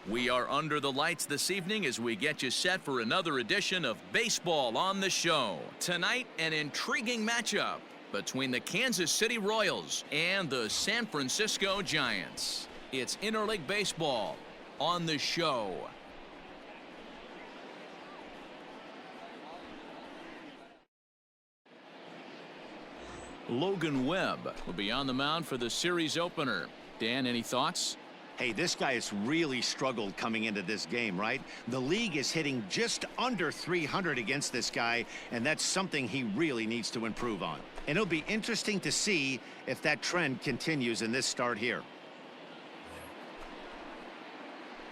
We are under the lights this evening as we get you set for another edition of Baseball on the Show. Tonight, an intriguing matchup between the Kansas City Royals and the San Francisco Giants. It's interleague baseball on the Show. Logan Webb will be on the mound for the series opener. Dan, any thoughts? Hey, this guy has really struggled coming into this game, right? The league is hitting just under 300 against this guy, and that's something he really needs to improve on. And it'll be interesting to see if that trend continues in this start here.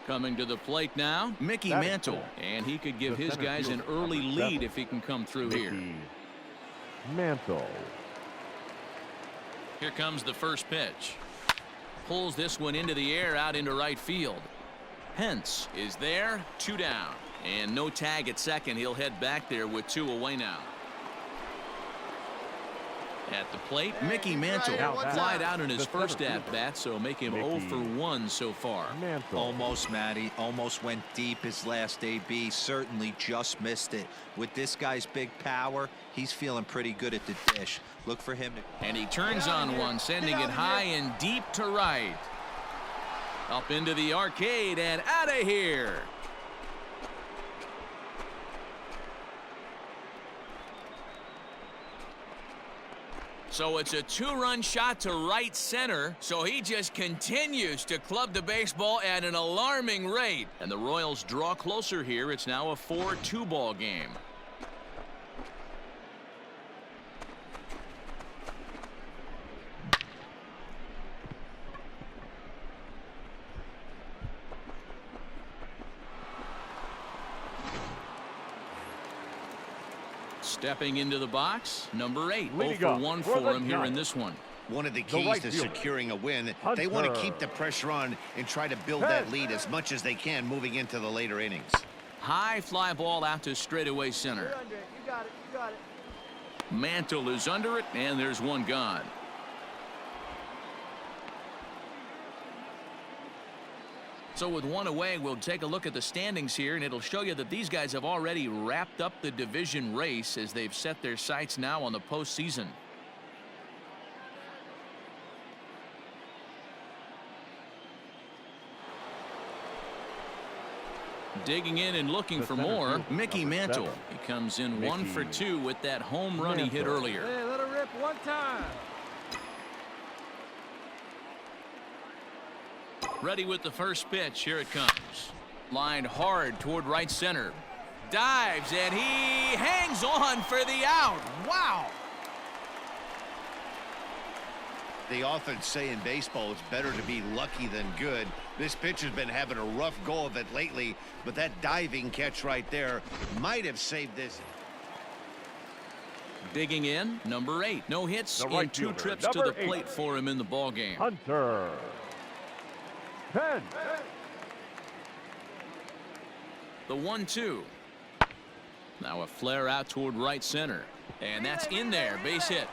Coming to the plate now, Mickey Mantle, and he could give his guys an early lead if he can come through here. Mantle. Here comes the first pitch. Pulls this one into the air out into right field. Hence is there, 2 down. And no tag at second. He'll head back there with 2 away now. At the plate, Mickey Mantle flied out in his first at-bat, so make him 0 for 1 so far. Almost, Matty. Almost went deep his last AB. Certainly just missed it. With this guy's big power, he's feeling pretty good at the dish. Look for him to... And he turns on one, sending it high and deep to right. Up into the arcade and out of here. So it's a 2-run shot to right center. So he just continues to club the baseball at an alarming rate. And the Royals draw closer here. It's now a 4-2 ball game. Stepping into the box, number 8. 0 for 1 for him here in this one. One of the keys to securing a win, they want to keep the pressure on and try to build that lead as much as they can moving into the later innings. High fly ball out to straightaway center. You got it. Mantle is under it, and there's one gone. So with 1 away, we'll take a look at the standings here, and it'll show you that these guys have already wrapped up the division race as they've set their sights now on the postseason. Digging in and looking for more, Mickey Mantle. He comes in 1 for 2 with that home run he hit earlier. Hey, let her rip one time. Ready with the first pitch. Here it comes. Lined hard toward right center. Dives, and he hangs on for the out. Wow. They often say in baseball it's better to be lucky than good. This pitcher's been having a rough go of it lately, but that diving catch right there might have saved this. Digging in, number 8. No hits in 2 trips to the plate for him in the ballgame. Hunter. 10. The 1-2. Now a flare out toward right center. And that's in there. Base hit.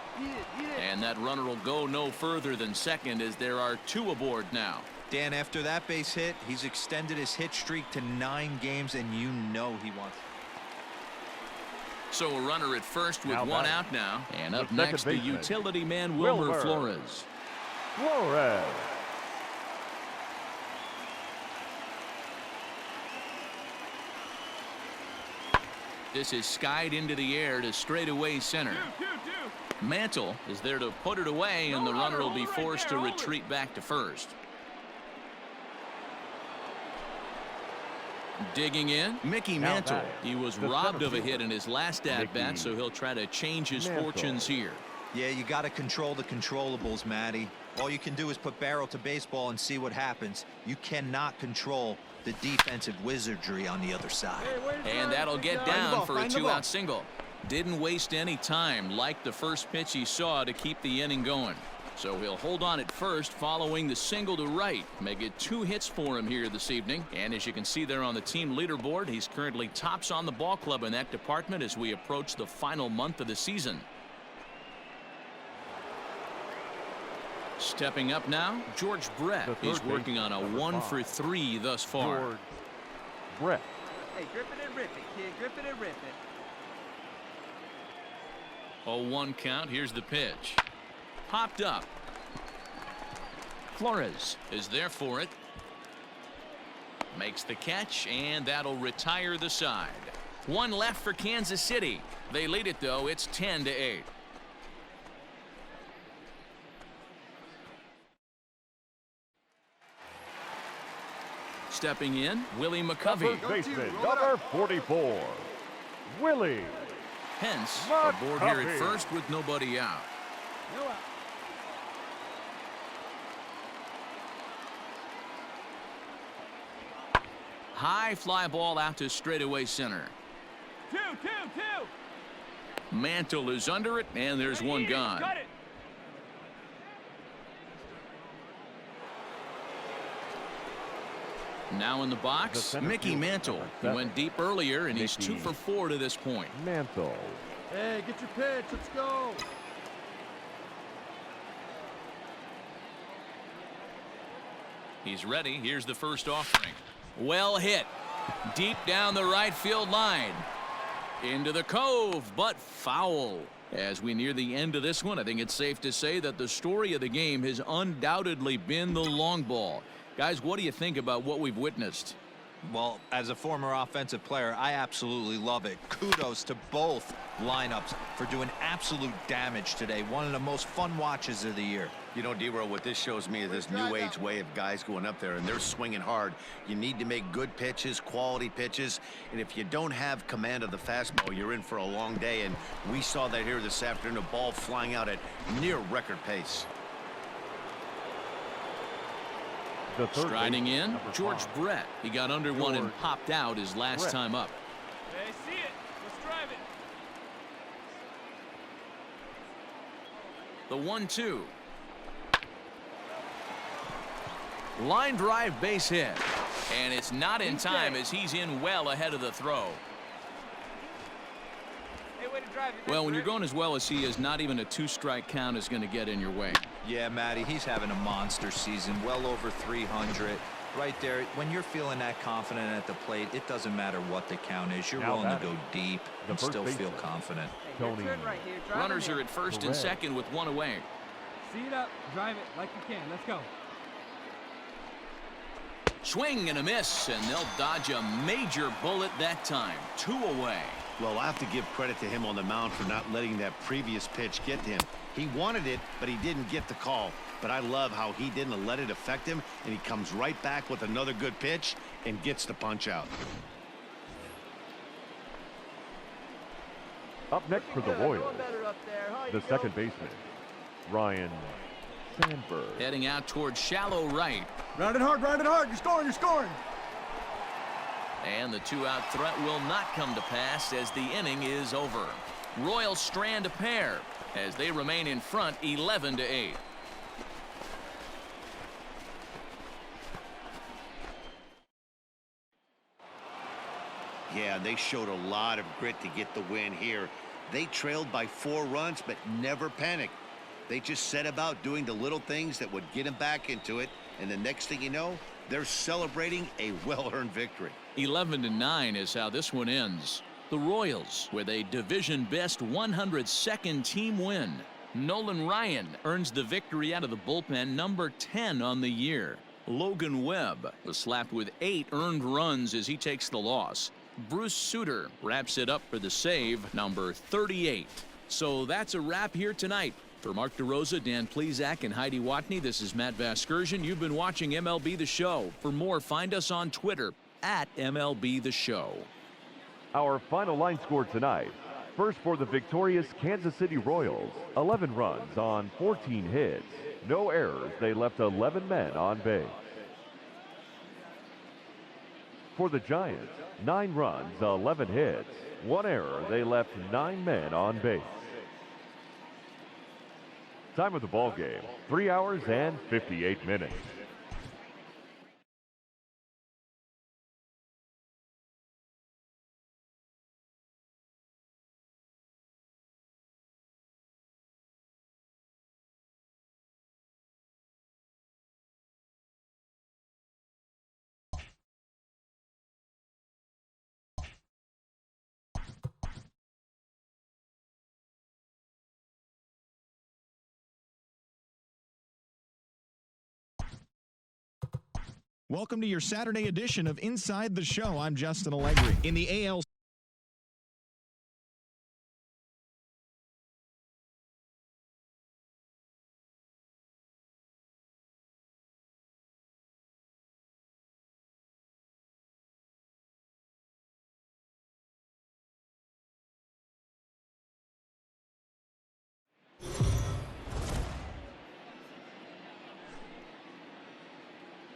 And that runner will go no further than second as there are 2 aboard now. Dan, after that base hit, he's extended his hit streak to 9 games, and you know he wants. So a runner at first with 1 out now. And up next, the utility man, Wilmer Flores. This is skied into the air to straightaway center. Mantle is there to put it away, and the runner will be forced to retreat back to first. Digging in, Mickey Mantle. He was robbed of a hit in his last at-bat, so he'll try to change his fortunes here. Yeah, you got to control the controllables, Matty. All you can do is put barrel to baseball and see what happens. You cannot control the defensive wizardry on the other side. And that'll get down for a 2-out single. Didn't waste any time like the first pitch he saw to keep the inning going. So he'll hold on at first following the single to right. Make it 2 hits for him here this evening. And as you can see there on the team leaderboard, he's currently tops on the ball club in that department as we approach the final month of the season. Stepping up now, George Brett. The third He's working baseman, on a number 1 5. for 3 thus far. George Brett. Hey, grip it and rip it, kid. Grip it and rip it. 0-1 count. Here's the pitch. Popped up. Flores is there for it. Makes the catch, and that'll retire the side. 1 left for Kansas City. They lead it, though. It's 10-8. Stepping in, Willie McCovey. First baseman, number 44, Willie. Hence, aboard here at McCovey. first with nobody out. No out. High fly ball out to straightaway center. Two. Mantle is under it, and there's one gone. Got it. Now in the The box, center Mickey fielder, Mantle. number He 7. went deep earlier, and he's Mickey 2 for 4 to this point. Mantle. Hey, get your pitch. Let's go. He's ready. Here's the first offering. Well hit. Deep down the right field line. Into the cove, but foul. As we near the end of this one, I think it's safe to say that the story of the game has undoubtedly been the long ball. Guys, what do you think about what we've witnessed? Well, as a former offensive player, I absolutely love it. Kudos to both lineups for doing absolute damage today. One of the most fun watches of the year. You know, D-Roll, what this shows me is this new age way of guys going up there, and they're swinging hard. You need to make good pitches, quality pitches, and if you don't have command of the fastball, you're in for a long day, and we saw that here this afternoon, a ball flying out at near record pace. The third Striding baseman, in, number George 5. Brett. He got under one and George popped out his last Brett. time up. Hey, see it. Let's drive it. The 1-2. Line drive base hit. And it's not in time as he's in well ahead of the throw. Hey, way to drive it. Well, when you're going as well as he is, not even a 2-strike count is going to get in your way. Yeah, Matty, he's having a monster season, well over 300. Right there, when you're feeling that confident at the plate, it doesn't matter what the count is. You're Now willing to batting, go deep the and first still feel baseman. confident. Hey, your Tony. turn right here. Drive Runners it in. are at first and Correct. second with 1 away. See it up. Drive it like you can. Let's go. Swing and a miss, and they'll dodge a major bullet that time. 2 away. Well, I have to give credit to him on the mound for not letting that previous pitch get to him. He wanted it, but he didn't get the call. But I love how he didn't let it affect him, and he comes right back with another good pitch and gets the punch out. Up next for the Doing Royals, better up there. Huh? You the go. second baseman, Ryan Sandberg. Heading out towards shallow right. Round it hard. You're scoring. And the 2-out threat will not come to pass as the inning is over. Royals strand a pair as they remain in front 11-8. Yeah, they showed a lot of grit to get the win here. They trailed by 4 runs, but never panicked. They just set about doing the little things that would get them back into it, and the next thing you know, they're celebrating a well-earned victory. 11-9 is how this one ends. The Royals with a division best 102nd team win. Nolan Ryan earns the victory out of the bullpen, number 10 on the year. Logan Webb was slapped with 8 earned runs as he takes the loss. Bruce Sutter wraps it up for the save, number 38. So that's a wrap here tonight. For Mark DeRosa, Dan Plesac, and Heidi Watney, this is Matt Vasgersian. You've been watching MLB The Show. For more, find us on Twitter at MLB The Show. Our final line score tonight. First for the victorious Kansas City Royals, 11 runs on 14 hits. No errors, they left 11 men on base. For the Giants, 9 runs, 11 hits. 1 error, they left 9 men on base. Time of the ball game, 3 hours and 58 minutes. Welcome to your Saturday edition of Inside the Show. I'm Justin Allegri. In the AL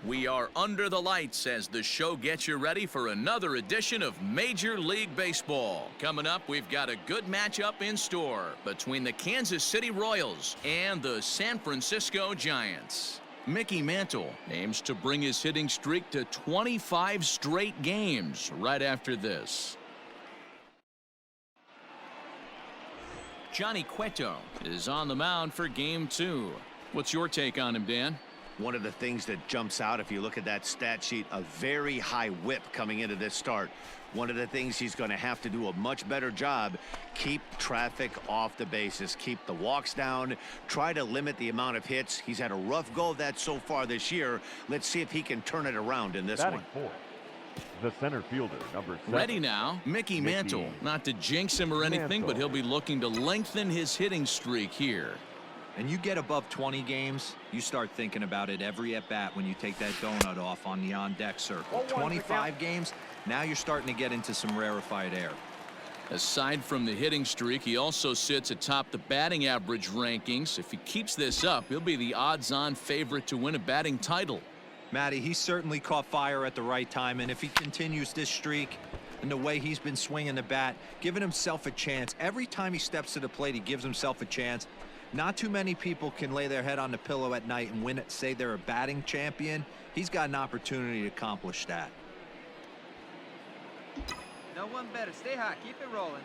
We are under the lights as the show gets you ready for another edition of Major League Baseball. Coming up, we've got a good matchup in store between the Kansas City Royals and the San Francisco Giants. Mickey Mantle aims to bring his hitting streak to 25 straight games right after this. Johnny Cueto is on the mound for Game 2. What's your take on him, Dan? One of the things that jumps out if you look at that stat sheet, a very high whip coming into this start. One of the things he's going to have to do a much better job, keep traffic off the bases, keep the walks down, try to limit the amount of hits. He's had a rough go of that so far this year. Let's see if he can turn it around in this one. Fourth, the center fielder, number 7. Ready now, Mickey Mantle. Not to jinx him or anything, but he'll be looking to lengthen his hitting streak here. And you get above 20 games, you start thinking about it every at-bat when you take that donut off on the on-deck circle. 25 games, now you're starting to get into some rarefied air. Aside from the hitting streak, he also sits atop the batting average rankings. If he keeps this up, he'll be the odds-on favorite to win a batting title. Matty, he certainly caught fire at the right time, and if he continues this streak and the way he's been swinging the bat, giving himself a chance, every time he steps to the plate, he gives himself a chance. Not too many people can lay their head on the pillow at night and win it, say they're a batting champion. He's got an opportunity to accomplish that. No one better. Stay hot. Keep it rolling.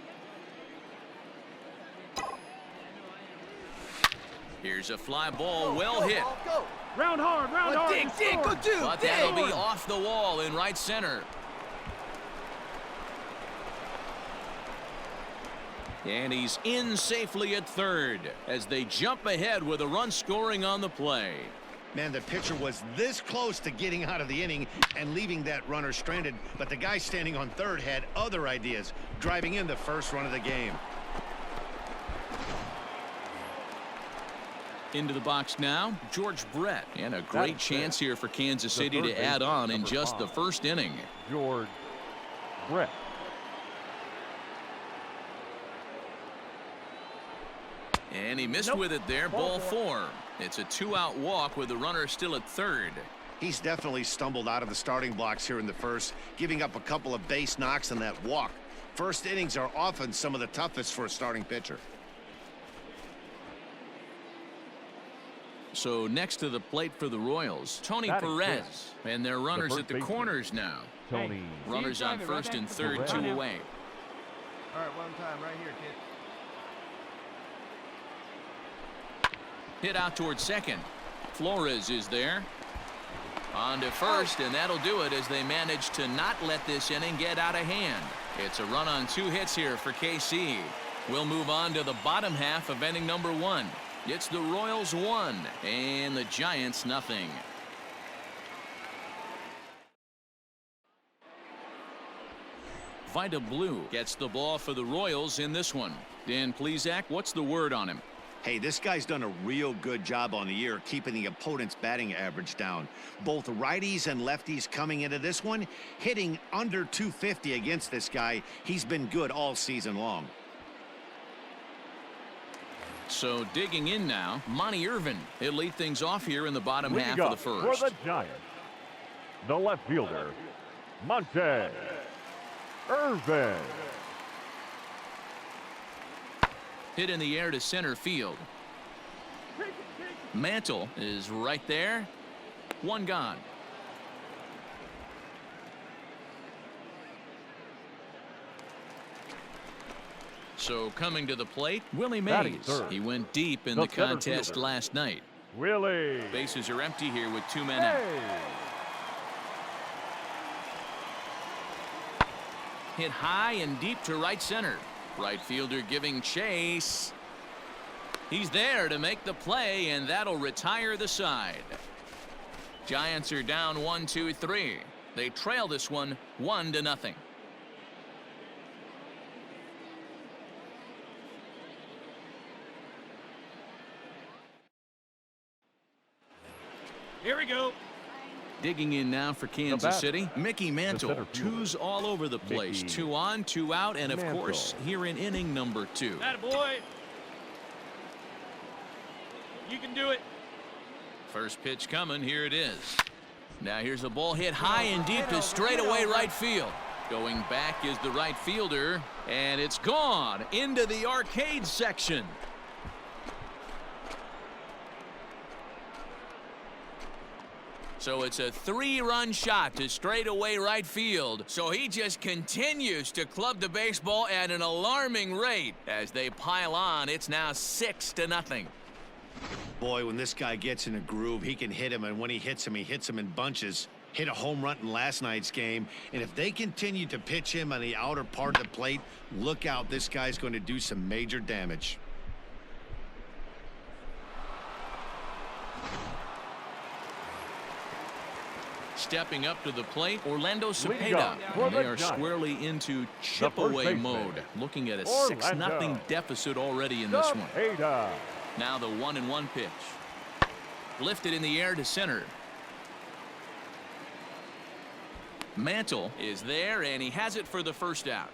Here's a fly ball, well hit. Go. Round hard. Dig. Go do. But that'll be off the wall in right center. And he's in safely at third as they jump ahead with a run scoring on the play. Man, the pitcher was this close to getting out of the inning and leaving that runner stranded, but the guy standing on third had other ideas, driving in the first run of the game. Into the box now, George Brett. And a great chance here for Kansas City to add on in just the first inning. George Brett. And he missed with it there, ball 4. It's a 2-out walk with the runner still at third. He's definitely stumbled out of the starting blocks here in the first, giving up a couple of base knocks and that walk. First innings are often some of the toughest for a starting pitcher. So next to the plate for the Royals, Tony Perez. And their runners at the corners now. Tony. Runners on first and third, 2 away. All right, one time right here, kid. Hit out towards second. Flores is there. On to first, and that'll do it as they manage to not let this inning get out of hand. It's a run on 2 hits here for KC. We'll move on to the bottom half of inning number 1. It's the Royals 1 and the Giants nothing. Vida Blue gets the ball for the Royals in this one. Dan Plesac, what's the word on him? Hey, this guy's done a real good job on the year keeping the opponent's batting average down. Both righties and lefties coming into this one, hitting under 250 against this guy. He's been good all season long. So digging in now, Monty Irvin. He'll lead things off here in the bottom half of the first. For the Giants, the left fielder, Monty Irvin. Hit in the air to center field. Mantle is right there. 1 gone. So coming to the plate, Willie Mays. He went deep in the contest last night. Willie. Bases are empty here with 2 men out. Hit high and deep to right center. Right fielder giving chase. He's there to make the play, and that'll retire the side. Giants are down 1-2-3. They trail this one 1-0. Here we go. Digging in now for Kansas City, Mickey Mantle. Twos all over the place. 2 on, 2 out, and of course, here in inning number 2. Attaboy. You can do it. First pitch coming. Here it is. Now here's a ball hit high and deep to straightaway right field. Going back is the right fielder, and it's gone into the arcade section. So it's a 3-run shot to straightaway right field. So he just continues to club the baseball at an alarming rate. As they pile on, it's now 6-0. Boy, when this guy gets in a groove, he can hit him, and when he hits him in bunches. Hit a home run in last night's game, and if they continue to pitch him on the outer part of the plate, look out, this guy's going to do some major damage. Stepping up to the plate, Orlando Cepeda. And they are squarely into chip-away mode. Looking at a 6-0 deficit already in this one. Now the 1-1 pitch. Lifted in the air to center. Mantle is there, and he has it for the first out.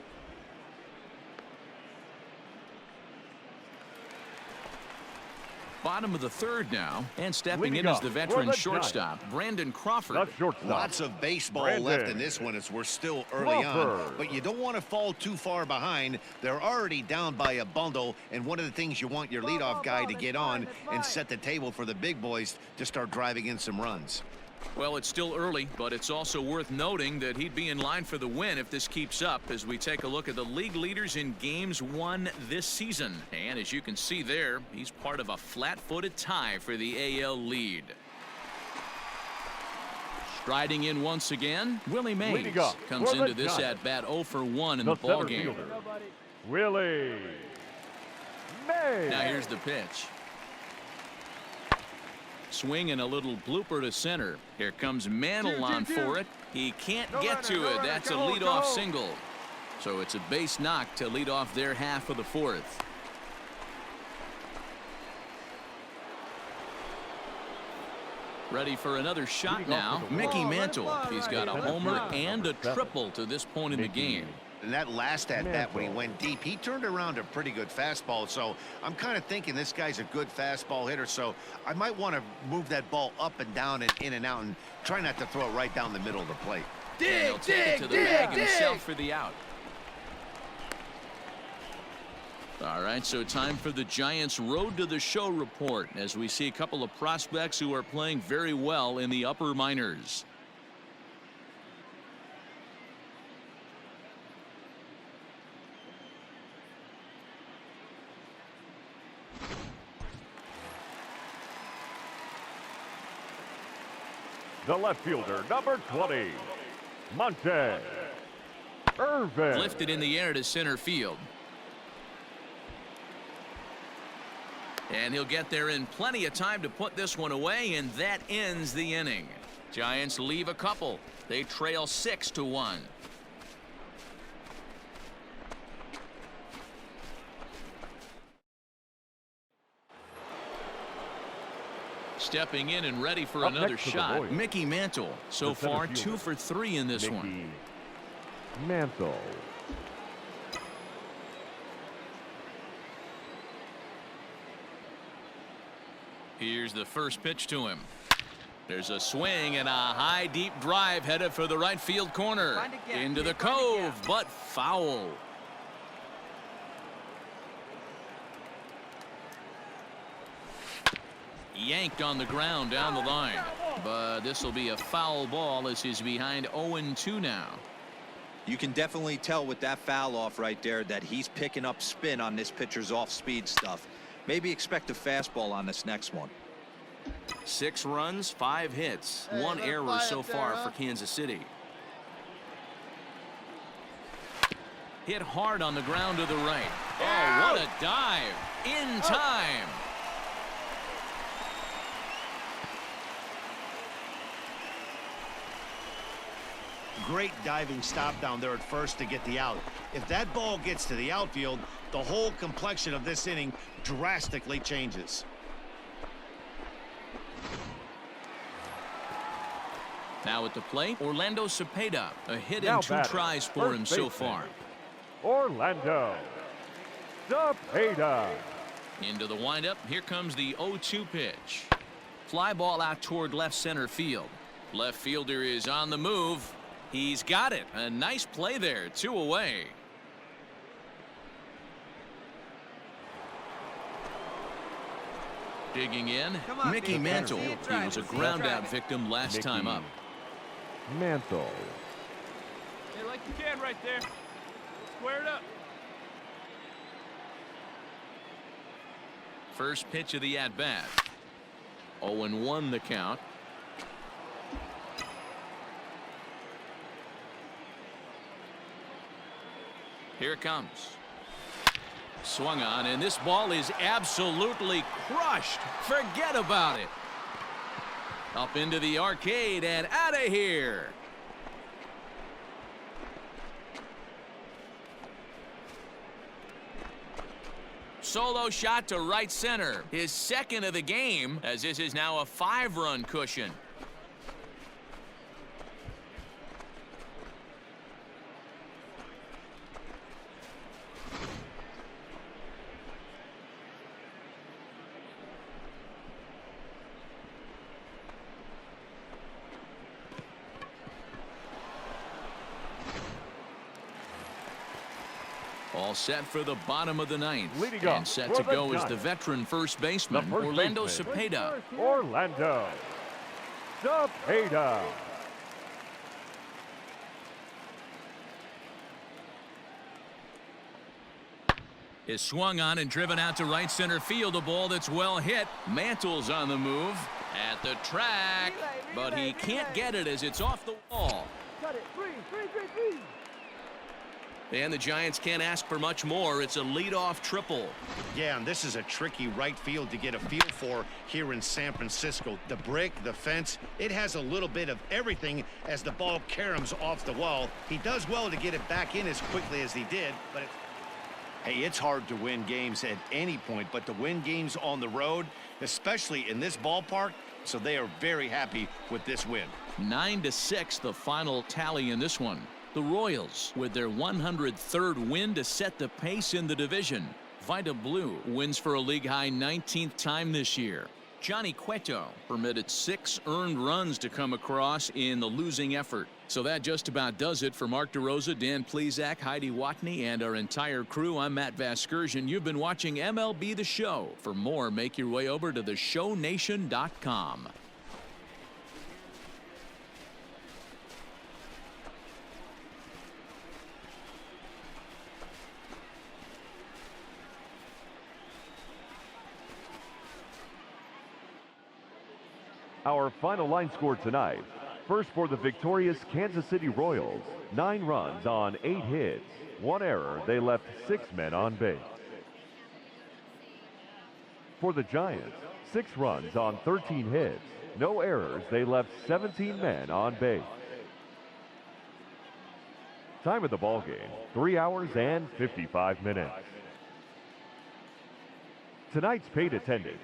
Bottom of the 3rd now, and stepping in is the veteran shortstop, Brandon Crawford. Lots of baseball left in this one as we're still early on, but you don't want to fall too far behind. They're already down by a bundle, and one of the things you want your leadoff guy to get on and set the table for the big boys to start driving in some runs. Well, it's still early, but it's also worth noting that he'd be in line for the win if this keeps up as we take a look at the league leaders in games won this season. And as you can see there, he's part of a flat-footed tie for the AL lead. Striding in once again, Willie Mays comes into this at-bat 0 for 1 in the ballgame. Willie Mays. Now here's the pitch. Swing and a little blooper to center. Here comes Mantle on for it. He can't get to it. That's a leadoff single. So it's a base knock to lead off their half of the 4th. Ready for another shot now. Mickey Mantle. He's got a homer and a triple to this point in the game. And that last at-bat when he went deep, he turned around a pretty good fastball. So I'm kind of thinking this guy's a good fastball hitter. So I might want to move that ball up and down and in and out and try not to throw it right down the middle of the plate. And he'll take it to the bag himself for the out. All right, so time for the Giants' Road to the Show report as we see a couple of prospects who are playing very well in the upper minors. The left fielder, number 20, Monte Irvin. Lifted in the air to center field. And he'll get there in plenty of time to put this one away, and that ends the inning. Giants leave a couple. They trail 6-1. Stepping in and ready for another shot, Mickey Mantle. So far, 2 for 3 in this one. Mantle. Here's the first pitch to him. There's a swing and a high deep drive headed for the right field corner. Into the cove, but foul. Yanked on the ground down the line. But this will be a foul ball as he's behind 0-2 now. You can definitely tell with that foul off right there that he's picking up spin on this pitcher's off-speed stuff. Maybe expect a fastball on this next one. 6 runs, 5 hits, 1 error so far for Kansas City. Hit hard on the ground to the right. Oh, what a dive. In time. great diving stop down there at first to get the out. If that ball gets to the outfield, the whole complexion of this inning drastically changes. Now at the plate, Orlando Cepeda. A hit Now and 2 batting, tries for him first so baseman, far. Orlando Cepeda. Into the windup. Here comes the 0-2 pitch. Fly ball out toward left center field. Left fielder is on the move. He's got it. A nice play there. 2 away. Digging in, on, Mickey Mickey. Mantle. See it He drive was a it, see it ground drive out it. victim last Mickey time up. Mantle. Hey, like you can right there. Square it up. First pitch of the at-bat. 0-1 the count. Here it comes. Swung on, and this ball is absolutely crushed. Forget about it. Up into the arcade and out of here. Solo shot to right center. His second of the game, as this is now a 5-run cushion. All set for the bottom of the ninth. Leading and up set for to the go is the Giants, veteran first baseman, the first Orlando baseman, Cepeda. Orlando Cepeda. Is swung on and driven out to right center field. A ball that's well hit. Mantle's on the move at the track, but he can't get it as it's off the wall. And the Giants can't ask for much more. It's a leadoff triple. Yeah, and this is a tricky right field to get a feel for here in San Francisco. The brick, the fence, it has a little bit of everything as the ball caroms off the wall. He does well to get it back in as quickly as he did, but hey, it's hard to win games at any point, but to win games on the road, especially in this ballpark, so they are very happy with this win. 9-6 the final tally in this one. The Royals with their 103rd win to set the pace in the division. Vita Blue wins for a league-high 19th time this year. Johnny Cueto permitted 6 earned runs to come across in the losing effort. So that just about does it for Mark DeRosa, Dan Plesac, Heidi Watney, and our entire crew. I'm Matt Vasgersian. You've been watching MLB The Show. For more, make your way over to theshownation.com. Our final line score tonight. First for the victorious Kansas City Royals, 9 runs on 8 hits. 1 error, they left 6 men on base. For the Giants, 6 runs on 13 hits. No errors, they left 17 men on base. Time of the ball game, 3 hours and 55 minutes. Tonight's paid attendance,